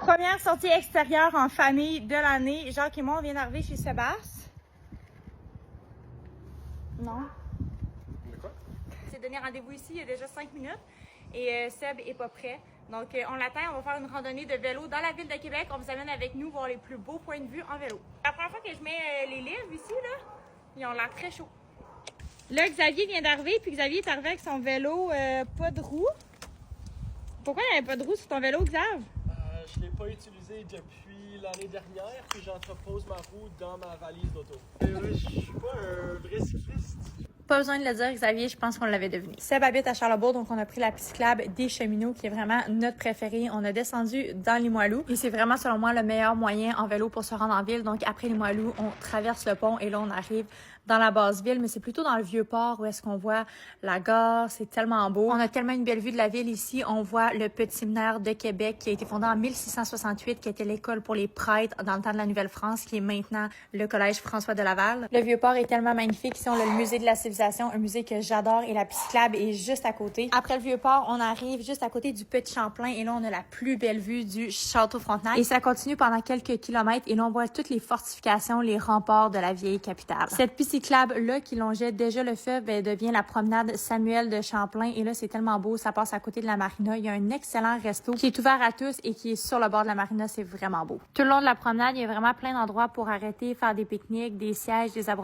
Première sortie extérieure en famille de l'année. Jacques et moi, on vient d'arriver chez Sébastien. Non? De quoi? C'est donné rendez-vous ici il y a déjà 5 minutes et Seb est pas prêt. Donc on l'attend, on va faire une randonnée de vélo dans la ville de Québec. On vous amène avec nous voir les plus beaux points de vue en vélo. La première fois que je mets les livres ici, là, ils ont l'air très chauds. Là, Xavier vient d'arriver, puis Xavier est arrivé avec son vélo pas de roue. Pourquoi il n'y avait pas de roue sur ton vélo, Xav? Je ne l'ai pas utilisé depuis l'année dernière, puis j'entrepose ma roue dans ma valise d'auto. Je suis pas un vrai cycliste. Pas besoin de le dire, Xavier, je pense qu'on l'avait deviné. Seb habite à Charlebourg, donc on a pris la piste cyclable des Cheminots, qui est vraiment notre préférée. On a descendu dans Limoilou et c'est vraiment, selon moi, le meilleur moyen en vélo pour se rendre en ville. Donc après Limoilou, on traverse le pont et là, on arrive dans la basse ville, mais c'est plutôt dans le Vieux-Port où est-ce qu'on voit la gare. C'est tellement beau. On a tellement une belle vue de la ville ici. On voit le Petit Séminaire de Québec qui a été fondé en 1668, qui était l'école pour les prêtres dans le temps de la Nouvelle-France, qui est maintenant le collège François de Laval. Le Vieux-Port est tellement magnifique. Ici, on a le musée de la civilisation, un musée que j'adore, et la piste cyclable est juste à côté. Après le Vieux-Port, on arrive juste à côté du Petit Champlain et là, on a la plus belle vue du Château Frontenac. Et ça continue pendant quelques kilomètres et là, on voit toutes les fortifications, les remparts de la vieille capitale. Cette piste cyclable-là qui longeait déjà le fleuve devient la promenade Samuel de Champlain et là, c'est tellement beau. Ça passe à côté de la marina. Il y a un excellent resto qui est ouvert à tous et qui est sur le bord de la marina. C'est vraiment beau. Tout le long de la promenade, il y a vraiment plein d'endroits pour arrêter, faire des pique-niques, des sièges, des abreuvoirs